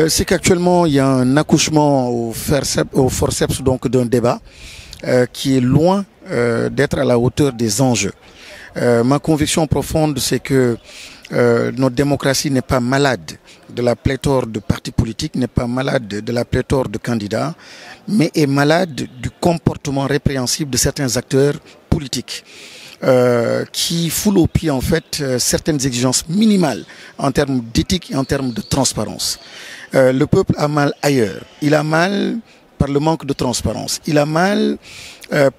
C'est qu'actuellement, il y a un accouchement au forceps donc d'un débat qui est loin d'être à la hauteur des enjeux. Ma conviction profonde, c'est que notre démocratie n'est pas malade de la pléthore de partis politiques, n'est pas malade de la pléthore de candidats, mais est malade du comportement répréhensible de certains acteurs politiques. Qui foulent au pied en fait certaines exigences minimales en termes d'éthique et en termes de transparence. Le peuple a mal ailleurs. Il a mal par le manque de transparence. Il a mal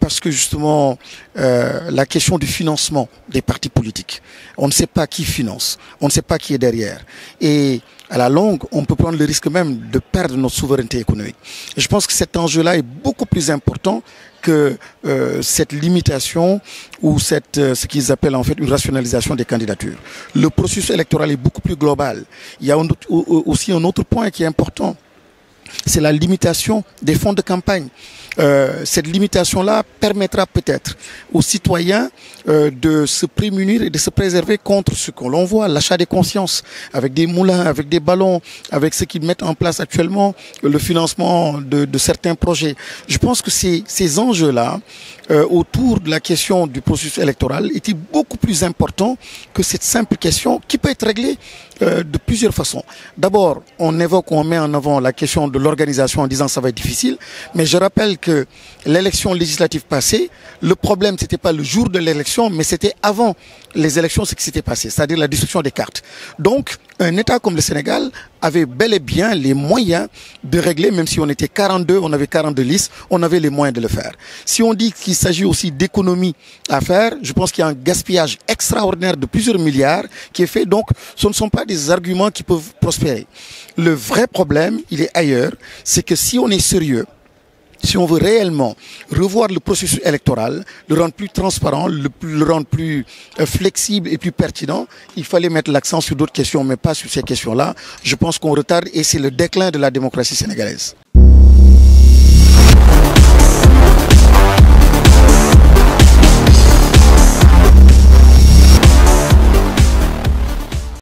parce que justement la question du financement des partis politiques. On ne sait pas qui finance, on ne sait pas qui est derrière. Et à la longue, on peut prendre le risque même de perdre notre souveraineté économique. Et je pense que cet enjeu-là est beaucoup plus important que cette limitation ou ce qu'ils appellent en fait une rationalisation des candidatures. Le processus électoral est beaucoup plus global. Il y a aussi un autre point qui est important. C'est la limitation des fonds de campagne. Cette limitation-là permettra peut-être aux citoyens de se prémunir et de se préserver contre ce que l'on voit, l'achat des consciences, avec des moulins, avec des ballons, avec ce qu'ils mettent en place actuellement, le financement de certains projets. Je pense que ces enjeux-là, autour de la question du processus électoral, étaient beaucoup plus importants que cette simple question qui peut être réglée de plusieurs façons. D'abord, on met en avant la question de l'organisation en disant que ça va être difficile, mais je rappelle que l'élection législative passée, le problème c'était pas le jour de l'élection, mais c'était avant les élections ce qui s'était passé, c'est-à-dire la destruction des cartes. Donc, un État comme le Sénégal avait bel et bien les moyens de régler, même si on était 42, on avait 42 listes, on avait les moyens de le faire. Si on dit qu'il s'agit aussi d'économies à faire, je pense qu'il y a un gaspillage extraordinaire de plusieurs milliards qui est fait, donc ce ne sont pas des arguments qui peuvent prospérer. Le vrai problème, il est ailleurs, c'est que si on est sérieux, si on veut réellement revoir le processus électoral, le rendre plus transparent, le rendre plus flexible et plus pertinent, il fallait mettre l'accent sur d'autres questions, mais pas sur ces questions-là. Je pense qu'on retarde et c'est le déclin de la démocratie sénégalaise.